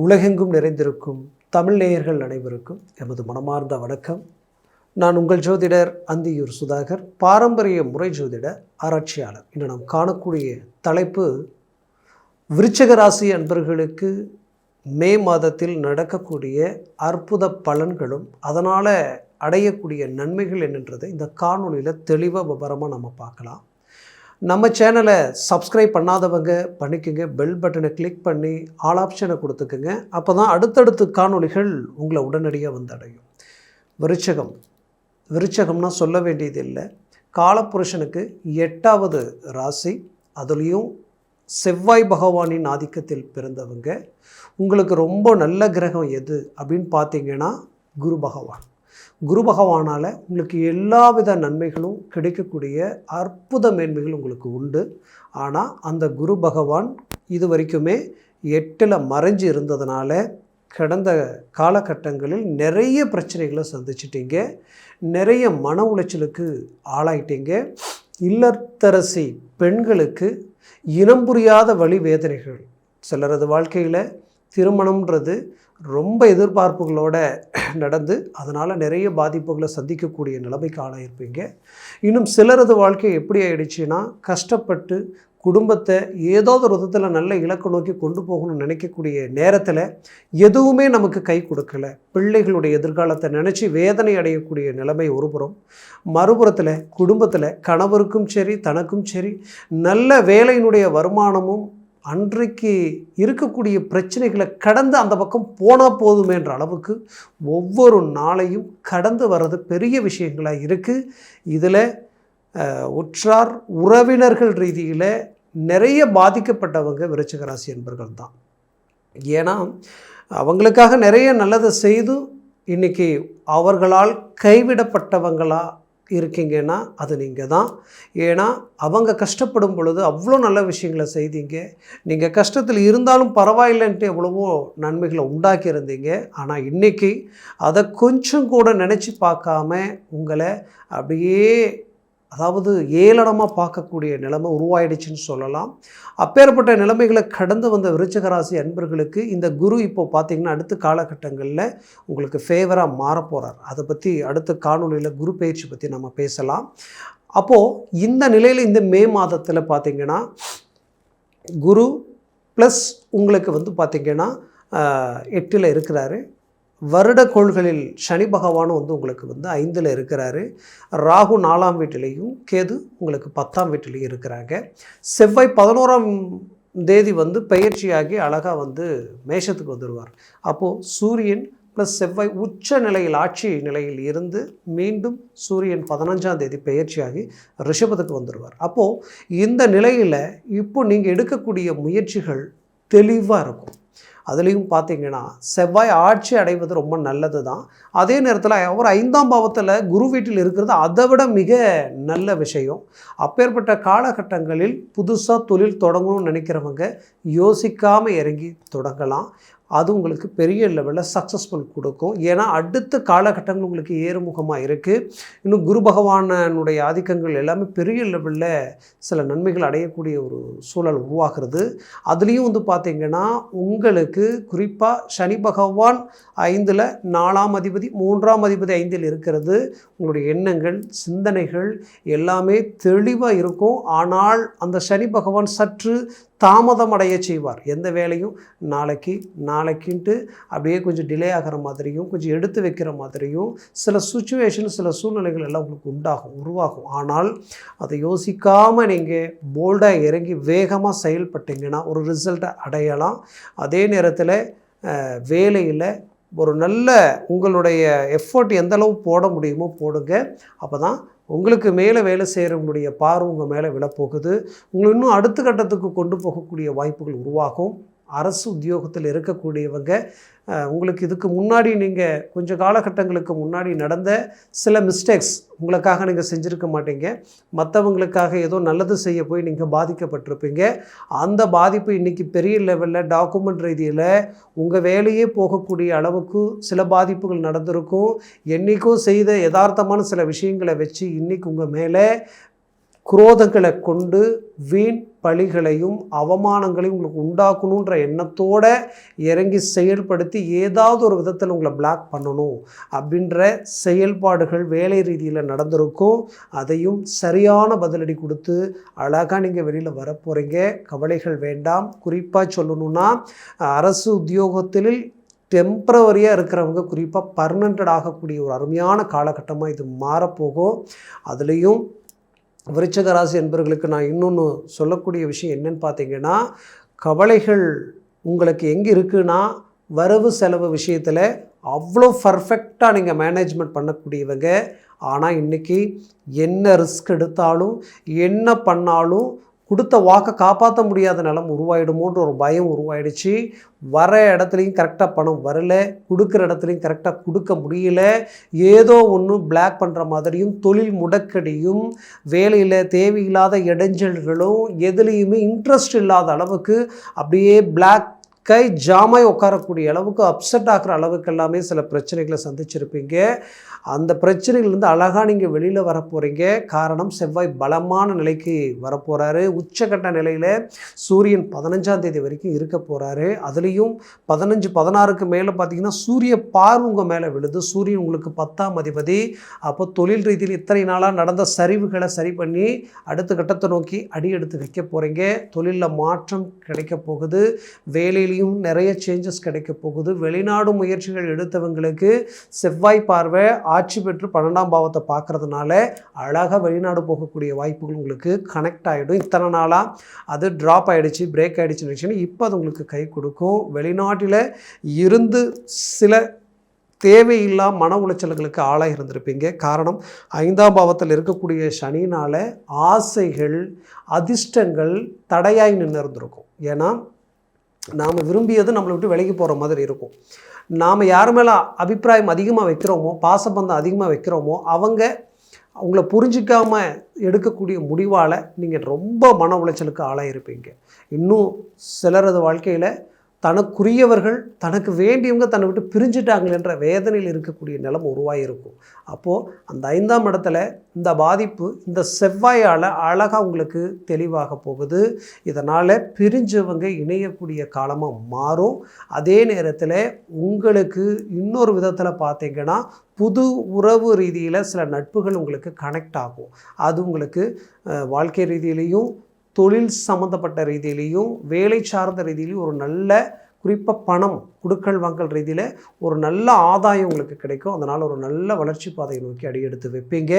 உலகெங்கும் நிறைந்திருக்கும் தமிழ் நேயர்கள் அனைவருக்கும் எமது மனமார்ந்த வணக்கம். நான் உங்கள் ஜோதிடர் அந்தியூர் சுதாகர், பாரம்பரிய முறை ஜோதிட ஆராய்ச்சியாளர். இன்று நாம் காணக்கூடிய தலைப்பு விருச்சிக ராசி அன்பர்களுக்கு மே மாதத்தில் நடக்கக்கூடிய அற்புத பலன்களும் அதனால் அடையக்கூடிய நன்மைகள் என்னன்றதை இந்த காணொலியில் தெளிவாக விவரமாக நம்ம பார்க்கலாம். நம்ம சேனலை சப்ஸ்கிரைப் பண்ணாதவங்க பண்ணிக்கோங்க, பெல் பட்டனை கிளிக் பண்ணி ஆல் ஆப்ஷனை கொடுத்துக்குங்க. அப்போ தான் அடுத்தடுத்து காணொலிகள் உங்களை உடனடியாக வந்து அடையும். விருச்சகம்னா சொல்ல வேண்டியது இல்லை, காலப்புருஷனுக்கு 8வது ராசி. அதுலேயும் செவ்வாய் பகவானின் ஆதிக்கத்தில் பிறந்தவங்க. உங்களுக்கு ரொம்ப நல்ல கிரகம் எது அப்படின்னு பார்த்தீங்கன்னா குரு பகவான். குரு பகவானால் உங்களுக்கு எல்லா வித நன்மைகளும் கிடைக்கக்கூடிய அற்புத மேன்மைகள் உங்களுக்கு உண்டு. ஆனால் அந்த குரு பகவான் இது வரைக்குமே 8ல் மறைஞ்சு இருந்ததுனால கடந்த காலகட்டங்களில் நிறைய பிரச்சனைகளை சந்திச்சிட்டிங்க, நிறைய மன உளைச்சலுக்கு ஆளாயிட்டீங்க. இல்லத்தரசி பெண்களுக்கு இனம் புரியாத வழி வேதனைகள். சிலரது வாழ்க்கையில் திருமணம்ன்றது ரொம்ப எதிர்பார்ப்புகளோடு நடந்து அதனால் நிறைய பாதிப்புகளை சந்திக்கக்கூடிய நிலைமைக்கு ஆளாயிருப்பீங்க. இன்னும் சிலரது வாழ்க்கை எப்படி ஆயிடுச்சுன்னா, கஷ்டப்பட்டு குடும்பத்தை ஏதாவது ஒரு விதத்தில் நல்ல இலக்கு நோக்கி கொண்டு போகணும்னு நினைக்கக்கூடிய நேரத்தில் எதுவுமே நமக்கு கை கொடுக்கலை. பிள்ளைகளுடைய எதிர்காலத்தை நினச்சி வேதனை அடையக்கூடிய நிலைமை ஒருபுறம், மறுபுறத்தில் குடும்பத்தில் கணவருக்கும் சரி தனக்கும் சரி நல்ல வேலையினுடைய வருமானமும் அன்றைக்கு இருக்கக்கூடிய பிரச்சனைகளை கடந்து அந்த பக்கம் போனால் போதுமேன்ற அளவுக்கு ஒவ்வொரு நாளையும் கடந்து வர்றது பெரிய விஷயங்களாக இருக்குது. இதில் உற்றார் உறவினர்கள் ரீதியில் நிறைய பாதிக்கப்பட்டவங்க விருச்சிக ராசி என்பர்கள் தான். ஏன்னா அவங்களுக்காக நிறைய நல்லதை செய்து இன்றைக்கி அவர்களால் கைவிடப்பட்டவங்களாக இருக்கீங்கன்னா அது நீங்கள் தான். ஏன்னா அவங்க கஷ்டப்படும் பொழுது அவ்வளோ நல்ல விஷயங்களை செய்தீங்க. நீங்கள் கஷ்டத்தில் இருந்தாலும் பரவாயில்லைன்ட்டு எவ்வளவோ நன்மைகளை உண்டாக்கி இருந்தீங்க. ஆனால் இன்றைக்கி அதை கொஞ்சம் கூட நினச்சி பார்க்காம உங்களை அப்படியே ஏளனமாக பார்க்கக்கூடிய நிலைமை உருவாயிடுச்சுன்னு சொல்லலாம். அப்பேற்பட்ட நிலைமைகளை கடந்து வந்த விருச்சிக ராசி அன்பர்களுக்கு இந்த குரு இப்போ பார்த்திங்கன்னா அடுத்த காலகட்டங்களில் உங்களுக்கு ஃபேவராக மாறப்போகிறார். அதை பற்றி அடுத்த காணொலியில் குரு பயிற்சி பற்றி நம்ம பேசலாம். அப்போது இந்த நிலையில் இந்த மே மாதத்தில் பார்த்திங்கன்னா குரு ப்ளஸ் உங்களுக்கு பார்த்திங்கன்னா 8ல் இருக்கிறாரு. வருட கோள்களில் சனி பகவானும் உங்களுக்கு 5ல் இருக்கிறாரு. ராகு 4ஆம் வீட்டிலையும் கேது உங்களுக்கு 10ஆம் வீட்டிலையும் இருக்கிறாங்க. செவ்வாய் 11ஆம் தேதி பயிற்சியாகி அழகாக மேஷத்துக்கு வந்துடுவார். அப்போது சூரியன் ப்ளஸ் செவ்வாய் உச்ச நிலையில் ஆட்சி நிலையில் இருந்து மீண்டும் சூரியன் 15ஆம் தேதி பயிற்சியாகி ரிஷபத்துக்கு வந்துடுவார். அப்போது இந்த நிலையில் இப்போ நீங்கள் எடுக்கக்கூடிய முயற்சிகள் தெளிவாக இருக்கும். அதுலேயும் பார்த்திங்கன்னா செவ்வாய் ஆட்சி அடைவது ரொம்ப நல்லது தான். அதே நேரத்தில் அவர் 5ஆம் பாவத்தில் குரு வீட்டில் இருக்கிறது அதை விட மிக நல்ல விஷயம். அப்பேற்பட்ட காலகட்டங்களில் புதுசாக தொழில் தொடங்கணும்னு நினைக்கிறவங்க யோசிக்காமல் இறங்கி தொடங்கலாம். அது உங்களுக்கு பெரிய லெவலில் சக்ஸஸ்ஃபுல் கொடுக்கும். ஏன்னா அடுத்த காலகட்டங்கள் உங்களுக்கு ஏறுமுகமாக இருக்குது. இன்னும் குரு பகவானுடைய ஆதிக்கங்கள் எல்லாமே பெரிய லெவலில் சில நன்மைகள் அடையக்கூடிய ஒரு சூழல் உருவாகிறது. அதுலேயும் பார்த்திங்கன்னா உங்களுக்கு குறிப்பாக சனி பகவான் 5ல் 4ஆம் அதிபதி 3ஆம் அதிபதி 5ல் இருக்கிறது. உங்களுடைய எண்ணங்கள் சிந்தனைகள் எல்லாமே தெளிவாக இருக்கும். ஆனால் அந்த சனி பகவான் சற்று தாமதம் அடைய செய்வார். எந்த வேலையும் நாளைக்குன்ட்டு அப்படியே கொஞ்சம் டிலே ஆகிற மாதிரியும் கொஞ்சம் எடுத்து வைக்கிற மாதிரியும் சில சுச்சுவேஷன் சில சூழ்நிலைகள் எல்லாம் உங்களுக்கு உருவாகும். ஆனால் அதை யோசிக்காமல் நீங்கள் போல்டாக இறங்கி வேகமாக செயல்பட்டீங்கன்னா ஒரு ரிசல்ட்டை அடையலாம். அதே நேரத்தில் வேலையில் ஒரு நல்ல உங்களுடைய எஃபர்ட் எந்தளவு போட முடியுமோ போடுங்க. அப்போ தான் உங்களுக்கு மேலே வேலை செய்கிறவங்களுடைய பார்வை உங்கள் மேலே விழப்போகுது. உங்களை இன்னும் அடுத்த கட்டத்துக்கு கொண்டு போகக்கூடிய வாய்ப்புகள் உருவாகும். அரசு உத்தியோகத்தில் இருக்கக்கூடியவங்க உங்களுக்கு இதுக்கு முன்னாடி நீங்கள் கொஞ்சம் காலகட்டங்களுக்கு முன்னாடி நடந்த சில மிஸ்டேக்ஸ் உங்களுக்காக நீங்கள் செஞ்சுருக்க மாட்டீங்க. மற்றவங்களுக்காக ஏதோ நல்லது செய்ய போய் நீங்கள் பாதிக்கப்பட்டிருப்பீங்க. அந்த பாதிப்பு இன்றைக்கி பெரிய லெவலில் டாக்குமெண்ட் ரீதியில் உங்கள் வேலையே போகக்கூடிய அளவுக்கு சில பாதிப்புகள் நடந்திருக்கும். என்றைக்கும் செய்த யதார்த்தமான சில விஷயங்களை வச்சு இன்றைக்கி உங்கள் மேலே குரோதங்களை கொண்டு வீண் பழிகளையும் அவமானங்களையும் உங்களுக்கு உண்டாக்கணுன்ற எண்ணத்தோடு இறங்கி செயல்படுத்தி ஏதாவது ஒரு விதத்தில் உங்களை பிளாக் பண்ணணும் அப்படின்ற செயல்பாடுகள் வேலை ரீதியில் நடந்திருக்கும். அதையும் சரியான பதிலடி கொடுத்து அழகாக நீங்கள் வெளியில் வரப்போகிறீங்க. கவலைகள் வேண்டாம். குறிப்பாக சொல்லணுன்னா அரசு உத்தியோகத்தில் டெம்பரவரியாக இருக்கிறவங்க குறிப்பாக பர்மனெண்டட் ஆகக்கூடிய ஒரு அருமையான காலகட்டமாக இது மாறப்போகும். அதுலேயும் விருச்சிக ராசி என்பவர்களுக்கு நான் இன்னொன்று சொல்லக்கூடிய விஷயம் என்னன்னு பார்த்தீங்கன்னா, கவலைகள் உங்களுக்கு எங்கே இருக்குன்னா வரவு செலவு விஷயத்தில் அவ்வளோ பர்ஃபெக்டாக நீங்கள் மேனேஜ்மெண்ட் பண்ணக்கூடியவங்க. ஆனால் இன்றைக்கி என்ன ரிஸ்க் எடுத்தாலும் என்ன பண்ணாலும் கொடுத்த வாக்கை காப்பாற்ற முடியாத நிலம் உருவாயிடுமோன்ற ஒரு பயம் உருவாயிடுச்சு. வர இடத்துலையும் கரெக்டாக பணம் வரல, கொடுக்குற இடத்துலையும் கரெக்டாக கொடுக்க முடியல, ஏதோ ஒன்று பிளாக் பண்ணுற மாதிரியும் தொழில் முடக்கடியும் வேலையில் தேவையில்லாத இடைஞ்சல்களும் எதுலேயுமே இன்ட்ரெஸ்ட் இல்லாத அளவுக்கு அப்படியே பிளாக் கை ஜாமாய் உட்காரக்கூடிய அளவுக்கு அப்செட் ஆகிற அளவுக்கு எல்லாமே சில பிரச்சனைகளை சந்திச்சிருப்பீங்க. அந்த பிரச்சனைகள்லேருந்து அழகாக நீங்கள் வெளியில் வரப்போகிறீங்க. காரணம், செவ்வாய் பலமான நிலைக்கு வரப்போகிறாரு. உச்சக்கட்ட நிலையில் சூரியன் 15ஆம் தேதி வரைக்கும் இருக்க போகிறாரு. அதுலேயும் 15, 16க்கு மேலே பார்த்தீங்கன்னா சூரிய பார்வை உங்கள் மேலே விழுது. சூரியன் உங்களுக்கு 10ஆம் அதிபதி. அப்போ தொழில் ரீதியில் இத்தனை நாளாக நடந்த சரிவுகளை சரி பண்ணி அடுத்த கட்டத்தை நோக்கி அடி எடுத்து வைக்க போகிறீங்க. தொழிலில் மாற்றம் கிடைக்க போகுது. வேலையிலையும் நிறைய சேஞ்சஸ் கிடைக்க போகுது. வெளிநாடு முயற்சிகள் எடுத்தவங்களுக்கு செவ்வாய் பார்வை ஆட்சி பெற்று 12ஆம் பாவத்தை பார்க்கறதுனால அழகாக வெளிநாடு போகக்கூடிய வாய்ப்புகள் உங்களுக்கு கனெக்ட் ஆகிடும். இத்தனை நாளாக அது ட்ராப் ஆகிடுச்சு, பிரேக் ஆகிடுச்சுன்னு இப்போ அது உங்களுக்கு கை கொடுக்கும். வெளிநாட்டில் இருந்து சில தேவையில்லா மன உளைச்சல்களுக்கு ஆளாக இருந்திருப்பீங்க. காரணம், 5ஆம் பாவத்தில் இருக்கக்கூடிய சனினால் ஆசைகள் அதிர்ஷ்டங்கள் தடையாய் நின்று இருந்திருக்கும். ஏன்னா நாம் விரும்பியது நம்மளை விட்டு விலகி போகிற மாதிரி இருக்கும். நாம் யார் மேலே அபிப்பிராயம் அதிகமாக வைக்கிறோமோ, பாசபந்தம் அதிகமாக வைக்கிறோமோ, அவங்கள புரிஞ்சிக்காமல் எடுக்கக்கூடிய முடிவால் நீங்கள் ரொம்ப மன உளைச்சலுக்கு ஆளாயிருப்பீங்க. இன்னும் சிலரது வாழ்க்கையில் தனக்குரியவர்கள், தனக்கு வேண்டியவங்க தன்னை விட்டு பிரிஞ்சுட்டாங்களேன்ற வேதனையில் இருக்கக்கூடிய நிலைமை உருவாகிருக்கும். அப்போது அந்த 5ஆம் இடத்துல இந்த பாதிப்பு இந்த செவ்வாயால் அழகாக உங்களுக்கு தெளிவாக போகுது. இதனால் பிரிஞ்சவங்க இணையக்கூடிய காலமாக மாறும். அதே நேரத்தில் உங்களுக்கு இன்னொரு விதத்தில் பார்த்தீங்கன்னா புது உறவு ரீதியில் சில நட்புகள் உங்களுக்கு கனெக்ட் ஆகும். அது உங்களுக்கு வாழ்க்கை ரீதியிலையும் தொழில் சம்மந்தப்பட்ட ரீதியிலையும் வேலை சார்ந்த ரீதியிலையும் ஒரு நல்ல, குறிப்பாக பணம் குடுக்கல் வாங்கல் ரீதியில் ஒரு நல்ல ஆதாயம் உங்களுக்கு கிடைக்கும். அதனால் ஒரு நல்ல வளர்ச்சி பாதையை நோக்கி அடியெடுத்து வைப்பீங்க.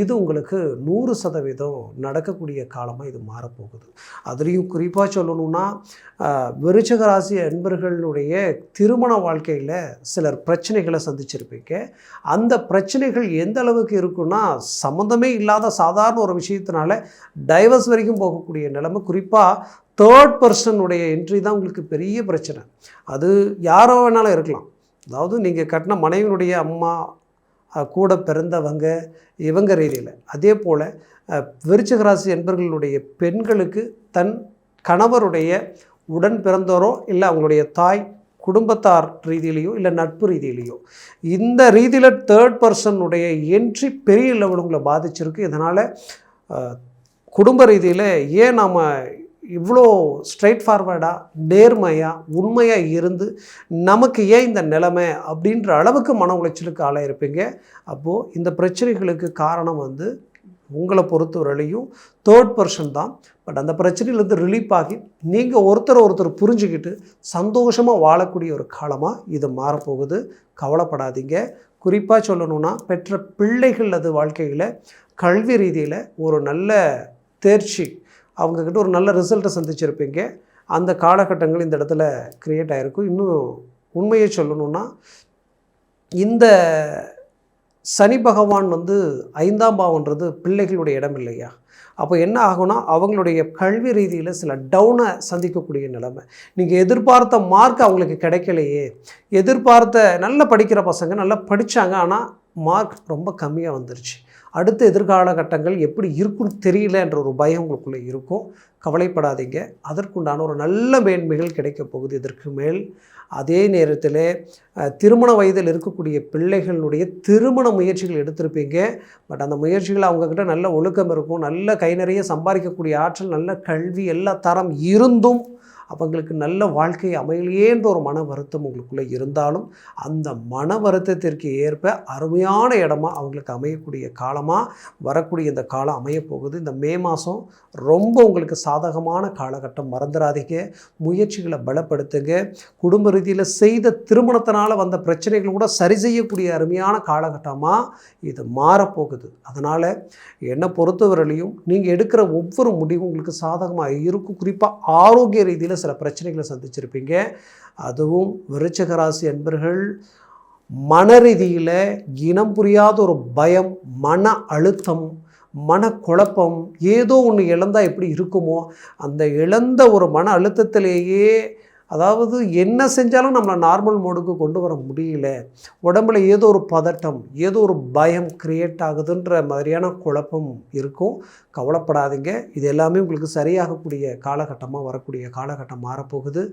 இது உங்களுக்கு 100% நடக்கக்கூடிய காலமாக இது மாறப்போகுது. அதுலேயும் குறிப்பாக சொல்லணுன்னா விருச்சிக ராசி அன்பர்களுடைய திருமண வாழ்க்கையில் சிலர் பிரச்சனைகளை சந்திச்சிருப்பீங்க. அந்த பிரச்சனைகள் எந்த அளவுக்கு இருக்குன்னா, சம்மந்தமே இல்லாத சாதாரண ஒரு விஷயத்தினால டைவர்ஸ் வரைக்கும் போகக்கூடிய நிலைமை. குறிப்பாக தேர்ட் பர்சனுடைய என்ட்ரி தான் உங்களுக்கு பெரிய பிரச்சனை. அது யாரோ வேணாலும் இருக்கலாம். அதாவது நீங்கள் கட்டின மனைவியினுடைய அம்மா, கூட பிறந்தவங்க, இவங்க ரீதியில். அதே போல் விருச்சிக ராசி என்பர்களுடைய பெண்களுக்கு தன் கணவருடைய உடன் பிறந்தோரோ இல்லை அவங்களுடைய தாய் குடும்பத்தார் ரீதியிலையோ இல்லை நட்பு ரீதியிலையோ இந்த ரீதியில் தேர்ட் பர்சனுடைய என்ட்ரி பெரிய லெவல் உங்களை பாதிச்சிருக்கு. இதனால் குடும்ப ரீதியில் ஏன் நாம் இவ்வளோ ஸ்ட்ரைட் ஃபார்வர்டாக நேர்மையாக உண்மையாக இருந்து நமக்கு ஏன் இந்த நிலைமை அப்படின்ற அளவுக்கு மன உளைச்சலுக்கு ஆளாயிருப்பீங்க. அப்போது இந்த பிரச்சனைகளுக்கு காரணம் உங்களை பொறுத்தவரையிலையும் தேர்ட் பர்சன் தான். பட் அந்த பிரச்சனையிலேருந்து ரிலீஃப் ஆகி நீங்கள் ஒருத்தர் புரிஞ்சுக்கிட்டு சந்தோஷமாக வாழக்கூடிய ஒரு காலமாக இது மாறப்போகுது. கவலைப்படாதீங்க. குறிப்பாக சொல்லணுன்னா பெற்ற பிள்ளைகள் அது வாழ்க்கையில் கல்வி ரீதியில் ஒரு நல்ல தேர்ச்சி, அவங்கக்கிட்ட ஒரு நல்ல ரிசல்ட்டை சந்திச்சிருப்பீங்க. அந்த காலகட்டங்கள் இந்த இடத்துல க்ரியேட் ஆகிருக்கும். இன்னும் உண்மையை சொல்லணுன்னா இந்த சனி பகவான் 5ஆம் பாவன்றது பிள்ளைகளுடைய இடம் இல்லையா? அப்போ என்ன ஆகும்னா அவங்களுடைய கல்வி ரீதியில் சில டவுனை சந்திக்கக்கூடிய நிலைமை. நீங்கள் எதிர்பார்த்த மார்க் அவங்களுக்கு கிடைக்கலையே, எதிர்பார்த்த நல்லா படிக்கிற பசங்க நல்லா படித்தாங்க, ஆனால் மார்க் ரொம்ப கம்மியாக வந்துருச்சு, அடுத்த எதிர்காலகட்டங்கள் எப்படி இருக்குன்னு தெரியலன்ற ஒரு பயம் உங்களுக்குள்ளே இருக்கும். கவலைப்படாதீங்க, அதற்குண்டான ஒரு நல்ல மேன்மைகள் கிடைக்கப் போகுது இதற்கு மேல். அதே நேரத்தில் திருமண வயதில் இருக்கக்கூடிய பிள்ளைகளுடைய திருமண முயற்சிகள் எடுத்திருப்பீங்க. பட் அந்த முயற்சிகள் அவங்கக்கிட்ட நல்ல ஒழுக்கம் இருக்கும், நல்ல கை நிறைய சம்பாதிக்கக்கூடிய ஆற்றல், நல்ல கல்வி, எல்லா தரம் இருந்தும் அவங்களுக்கு நல்ல வாழ்க்கை அமையலையேன்ற ஒரு மன வருத்தம் உங்களுக்குள்ளே இருந்தாலும் அந்த மன வருத்தத்திற்கு ஏற்ப அருமையான இடமா அவங்களுக்கு அமையக்கூடிய காலமாக வரக்கூடிய இந்த காலம் அமையப்போகுது. இந்த மே மாதம் ரொம்ப உங்களுக்கு சாதகமான காலகட்டம். மறந்துடாதீங்க, முயற்சிகளை பலப்படுத்துங்க. குடும்ப ரீதியில் செய்த திருமணத்தினால் வந்த பிரச்சனைகள் கூட சரி செய்யக்கூடிய அருமையான காலகட்டமாக இது மாறப்போகுது. அதனால் என்னை பொறுத்தவரையிலையும் நீங்கள் எடுக்கிற ஒவ்வொரு முடிவும் உங்களுக்கு சாதகமாக இருக்கும். குறிப்பாக ஆரோக்கிய ரீதியில் சில பிரச்சனைகளை சந்திச்சிருப்பீங்க. அதுவும் விருச்சிக ராசி அன்பர்கள் மன ரீதியில் இனம் புரியாத ஒரு பயம், மன அழுத்தம், மனக்குழப்பம், ஏதோ ஒன்று இழந்தால் எப்படி இருக்குமோ அந்த இழந்த ஒரு மன அழுத்தத்திலேயே, அதாவது என்ன செஞ்சாலும் நம்மளை நார்மல் மோடுக்கு கொண்டு வர முடியல, உடம்புல ஏதோ ஒரு பதட்டம், ஏதோ ஒரு பயம் கிரியேட் ஆகுதுன்ற மாதிரியான குழப்பம் இருக்கும். கவலைப்படாதீங்க, இது எல்லாமே உங்களுக்கு சரியாகக்கூடிய காலகட்டமாக வரக்கூடிய காலகட்டம் மாறப்போகுது.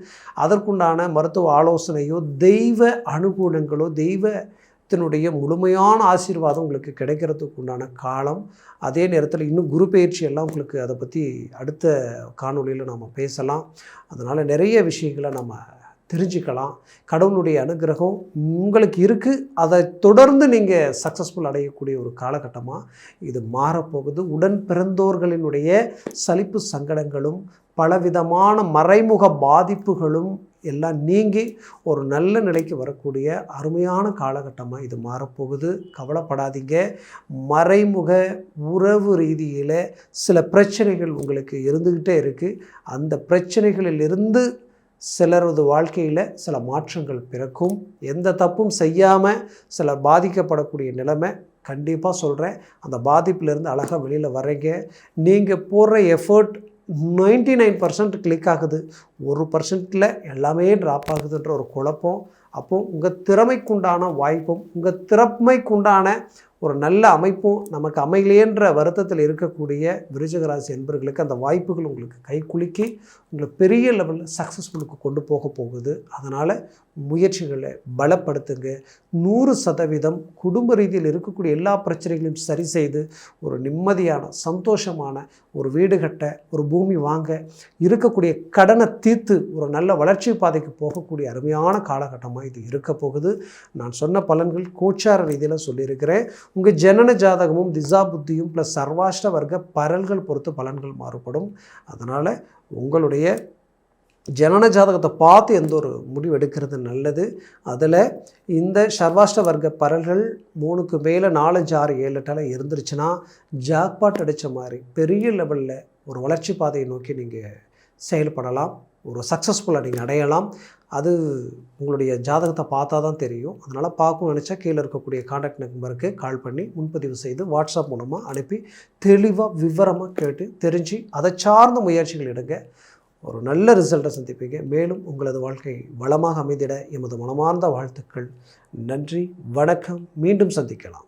அதற்குண்டான மருத்துவ ஆலோசனையோ தெய்வ அனுகூலங்களோ தெய்வத்தினுடைய முழுமையான ஆசீர்வாதம் உங்களுக்கு கிடைக்கிறதுக்கு உண்டான காலம். அதே நேரத்தில் இன்னும் குரு பயிற்சி எல்லாம் உங்களுக்கு அதை பற்றி அடுத்த காணொளியில் நாம் பேசலாம். அதனால் நிறைய விஷயங்களை நம்ம தெரிஞ்சுக்கலாம். கடவுளுடைய அனுகிரகம் உங்களுக்கு இருக்குது, அதை தொடர்ந்து நீங்கள் சக்ஸஸ்ஃபுல் அடையக்கூடிய ஒரு காலகட்டமாக இது மாறப்போகுது. உடன் பிறந்தோர்களினுடைய சலிப்பு சங்கடங்களும் பலவிதமான மறைமுக பாதிப்புகளும் எல்லாம் நீங்கி ஒரு நல்ல நிலைக்கு வரக்கூடிய அருமையான காலகட்டமாக இது மாறப்போகுது. கவலைப்படாதீங்க, மறைமுக உறவு ரீதியில் சில பிரச்சனைகள் உங்களுக்கு இருந்துக்கிட்டே இருக்குது. அந்த பிரச்சனைகளிலிருந்து சிலரது வாழ்க்கையில் சில மாற்றங்கள் பிறக்கும். எந்த தப்பும் செய்யாமல் சிலர் பாதிக்கப்படக்கூடிய நிலைமை கண்டிப்பாக சொல்கிறேன். அந்த பாதிப்பிலேருந்து அழகாக வெளியில் வர்றீங்க. நீங்கள் போடுற எஃபர்ட் 99% கிளிக் ஆகுது, 1%ல் எல்லாமே ட்ராப் ஆகுதுன்ற ஒரு குழப்பம். அப்போது உங்கள் திறமைக்குண்டான வாய்ப்பும் உங்கள் திறமைக்குண்டான ஒரு நல்ல அமைப்பும் நமக்கு அமையலேன்ற வருத்தத்தில் இருக்கக்கூடிய விருச்சிக ராசி என்பவர்களுக்கு அந்த வாய்ப்புகள் உங்களுக்கு கைக்குலுக்கி உங்களை பெரிய லெவலில் சக்ஸஸ்ஃபுல்லுக்கு கொண்டு போகுது. அதனால் முயற்சிகளை பலப்படுத்துங்க. 100% குடும்ப ரீதியில் இருக்கக்கூடிய எல்லா பிரச்சனைகளையும் சரி செய்து ஒரு நிம்மதியான சந்தோஷமான ஒரு வீடு கட்ட, ஒரு பூமி வாங்க, இருக்கக்கூடிய கடனை தீர்த்து ஒரு நல்ல வளர்ச்சி பாதைக்கு போகக்கூடிய அருமையான காலகட்டமாக இது இருக்க போகுது. நான் சொன்ன பலன்கள் கோச்சார ரீதியில் சொல்லியிருக்கிறேன். உங்கள் ஜனன ஜாதகமும் திசா புத்தியும் ப்ளஸ் சர்வாஷ்ட வர்க்க பரல்கள் பொறுத்து பலன்கள் மாறுபடும். அதனால் உங்களுடைய ஜனன ஜாதகத்தை பார்த்து எந்த ஒரு முடிவு எடுக்கிறது நல்லது. அதில் இந்த சர்வாஷ்ட வர்க்க பரல்கள் 3க்கு மேலே 4, 5, 6, 7, 8 இருந்துருச்சுன்னா ஜாக்பாட் அடித்த மாதிரி பெரிய லெவலில் ஒரு வளர்ச்சி பாதையை நோக்கி நீங்கள் செயல்படலாம், ஒரு சக்ஸஸ்ஃபுல்லாக நீங்கள் அடையலாம். அது உங்களுடைய ஜாதகத்தை பார்த்தா தான் தெரியும். அதனால் பார்க்கணும்னு நினச்சா கீழே இருக்கக்கூடிய கான்டாக்ட் நம்பருக்கு கால் பண்ணி முன்பதிவு செய்து வாட்ஸ்அப் மூலமாக அனுப்பி தெளிவாக விவரமாக கேட்டு தெரிஞ்சு அதை சார்ந்த முயற்சிகள் எடுங்க. ஒரு நல்ல ரிசல்ட்டை சந்திப்பீங்க. மேலும் உங்களது வாழ்க்கை வளமாக அமைந்திட எமது மனமார்ந்த வாழ்த்துக்கள். நன்றி, வணக்கம். மீண்டும் சந்திக்கலாம்.